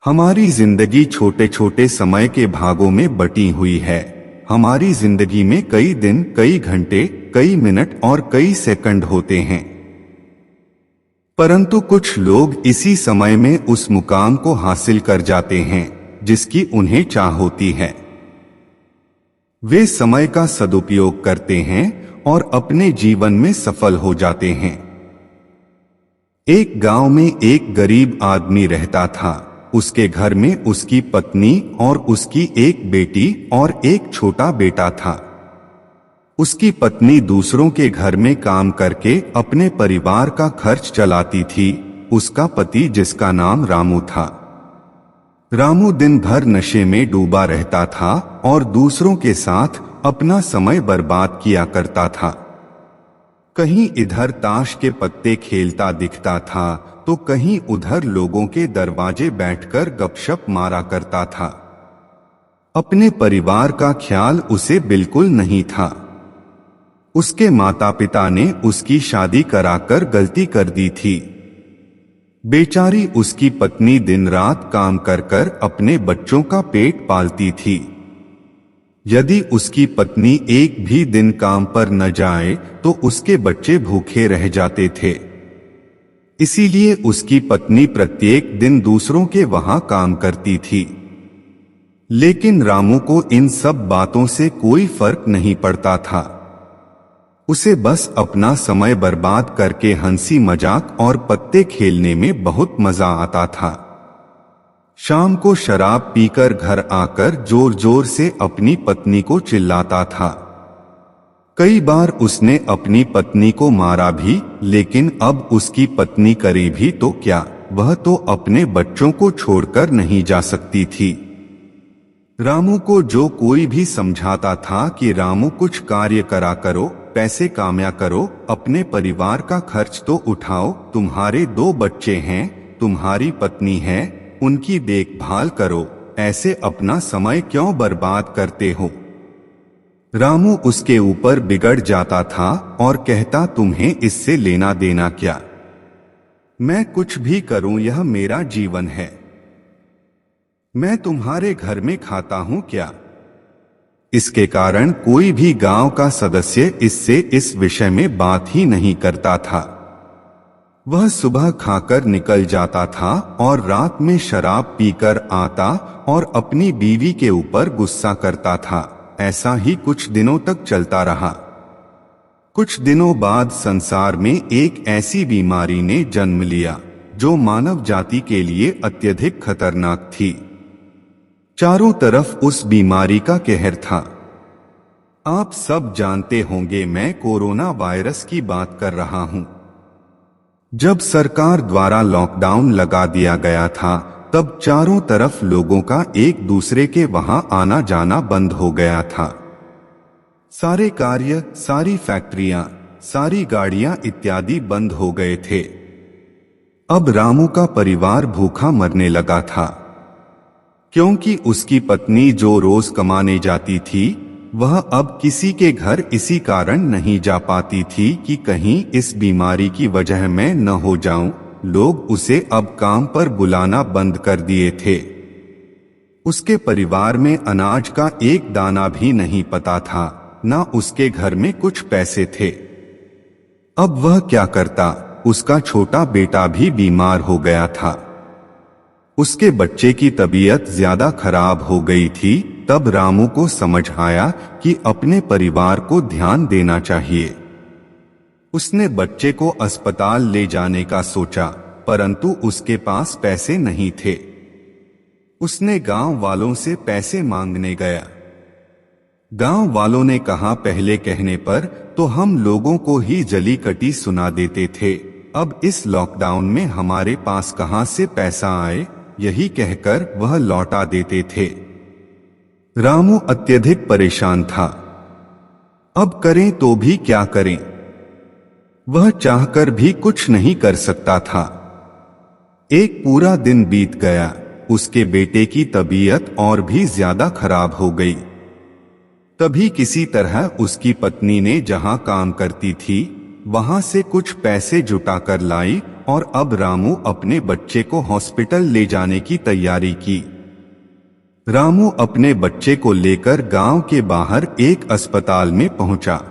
हमारी जिंदगी छोटे छोटे समय के भागों में बटी हुई है। हमारी जिंदगी में कई दिन, कई घंटे, कई मिनट और कई सेकंड होते हैं। परंतु कुछ लोग इसी समय में उस मुकाम को हासिल कर जाते हैं जिसकी उन्हें चाह होती है। वे समय का सदुपयोग करते हैं और अपने जीवन में सफल हो जाते हैं। एक गांव में एक गरीब आदमी रहता था। उसके घर में उसकी पत्नी और उसकी एक बेटी और एक छोटा बेटा था। उसकी पत्नी दूसरों के घर में काम करके अपने परिवार का खर्च चलाती थी। उसका पति, जिसका नाम रामू था, रामू दिन भर नशे में डूबा रहता था और दूसरों के साथ अपना समय बर्बाद किया करता था। कहीं इधर ताश के पत्ते खेलता दिखता था तो कहीं उधर लोगों के दरवाजे बैठकर गपशप मारा करता था। अपने परिवार का ख्याल उसे बिल्कुल नहीं था। उसके माता पिता ने उसकी शादी कराकर गलती कर दी थी। बेचारी उसकी पत्नी दिन रात काम कर कर अपने बच्चों का पेट पालती थी। यदि उसकी पत्नी एक भी दिन काम पर न जाए तो उसके बच्चे भूखे रह जाते थे। इसीलिए उसकी पत्नी प्रत्येक दिन दूसरों के वहां काम करती थी। लेकिन रामू को इन सब बातों से कोई फर्क नहीं पड़ता था। उसे बस अपना समय बर्बाद करके हंसी मजाक और पत्ते खेलने में बहुत मजा आता था। शाम को शराब पीकर घर आकर जोर जोर से अपनी पत्नी को चिल्लाता था। कई बार उसने अपनी पत्नी को मारा भी, लेकिन अब उसकी पत्नी करे भी तो क्या, वह तो अपने बच्चों को छोड़कर नहीं जा सकती थी। रामू को जो कोई भी समझाता था कि रामू कुछ कार्य करा करो, पैसे कामया करो, अपने परिवार का खर्च तो उठाओ, तुम्हारे 2 बच्चे हैं, तुम्हारी पत्नी है, उनकी देखभाल करो, ऐसे अपना समय क्यों बर्बाद करते हो। रामू उसके ऊपर बिगड़ जाता था और कहता, तुम्हें इससे लेना देना क्या, मैं कुछ भी करूं, यह मेरा जीवन है, मैं तुम्हारे घर में खाता हूं क्या। इसके कारण कोई भी गांव का सदस्य इससे इस विषय में बात ही नहीं करता था। वह सुबह खाकर निकल जाता था और रात में शराब पीकर आता और अपनी बीवी के ऊपर गुस्सा करता था। ऐसा ही कुछ दिनों तक चलता रहा। कुछ दिनों बाद संसार में एक ऐसी बीमारी ने जन्म लिया जो मानव जाति के लिए अत्यधिक खतरनाक थी। चारों तरफ उस बीमारी का कहर था। आप सब जानते होंगे, मैं कोरोना वायरस की बात कर रहा हूं। जब सरकार द्वारा लॉकडाउन लगा दिया गया था तब चारों तरफ लोगों का एक दूसरे के वहां आना जाना बंद हो गया था। सारे कार्य, सारी फैक्ट्रियां, सारी गाड़ियां इत्यादि बंद हो गए थे। अब रामू का परिवार भूखा मरने लगा था, क्योंकि उसकी पत्नी जो रोज कमाने जाती थी वह अब किसी के घर इसी कारण नहीं जा पाती थी कि कहीं इस बीमारी की वजह मैं न हो जाऊं। लोग उसे अब काम पर बुलाना बंद कर दिए थे। उसके परिवार में अनाज का एक दाना भी नहीं पता था, ना उसके घर में कुछ पैसे थे। अब वह क्या करता। उसका छोटा बेटा भी बीमार हो गया था। उसके बच्चे की तबीयत ज्यादा खराब हो गई थी। तब रामू को समझ आया कि अपने परिवार को ध्यान देना चाहिए। उसने बच्चे को अस्पताल ले जाने का सोचा, परंतु उसके पास पैसे नहीं थे। उसने गांव वालों से पैसे मांगने गया। गांव वालों ने कहा, पहले कहने पर तो हम लोगों को ही जली कटी सुना देते थे, अब इस लॉकडाउन में हमारे पास कहां से पैसा आए, यही कहकर वह लौटा देते थे। रामू अत्यधिक परेशान था। अब करें तो भी क्या करें। वह चाहकर भी कुछ नहीं कर सकता था। एक पूरा दिन बीत गया। उसके बेटे की तबीयत और भी ज्यादा खराब हो गई। तभी किसी तरह उसकी पत्नी ने जहां काम करती थी वहां से कुछ पैसे जुटाकर लाई और अब रामू अपने बच्चे को हॉस्पिटल ले जाने की तैयारी की। रामू अपने बच्चे को लेकर गांव के बाहर एक अस्पताल में पहुंचा।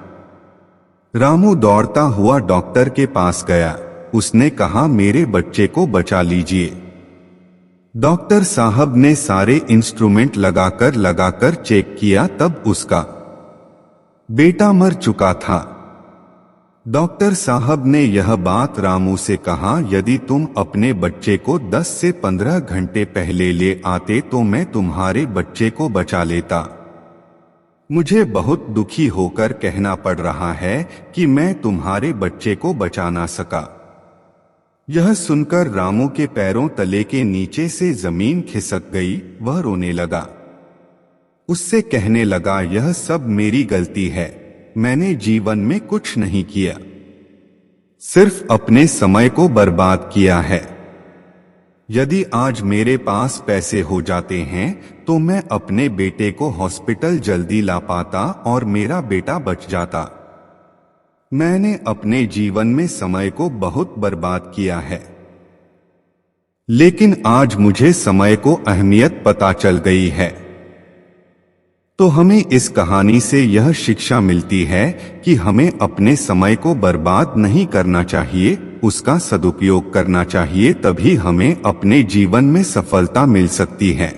रामू दौड़ता हुआ डॉक्टर के पास गया। उसने कहा, मेरे बच्चे को बचा लीजिए। डॉक्टर साहब ने सारे इंस्ट्रूमेंट लगाकर चेक किया, तब उसका बेटा मर चुका था। डॉक्टर साहब ने यह बात रामू से कहा, यदि तुम अपने बच्चे को 10 से 15 घंटे पहले ले आते तो मैं तुम्हारे बच्चे को बचा लेता। मुझे बहुत दुखी होकर कहना पड़ रहा है कि मैं तुम्हारे बच्चे को बचा ना सका। यह सुनकर रामू के पैरों तले के नीचे से जमीन खिसक गई। वह रोने लगा। उससे कहने लगा, यह सब मेरी गलती है। मैंने जीवन में कुछ नहीं किया, सिर्फ अपने समय को बर्बाद किया है। यदि आज मेरे पास पैसे हो जाते हैं तो मैं अपने बेटे को हॉस्पिटल जल्दी ला पाता और मेरा बेटा बच जाता। मैंने अपने जीवन में समय को बहुत बर्बाद किया है, लेकिन आज मुझे समय को अहमियत पता चल गई है। तो हमें इस कहानी से यह शिक्षा मिलती है कि हमें अपने समय को बर्बाद नहीं करना चाहिए, उसका सदुपयोग करना चाहिए, तभी हमें अपने जीवन में सफलता मिल सकती है।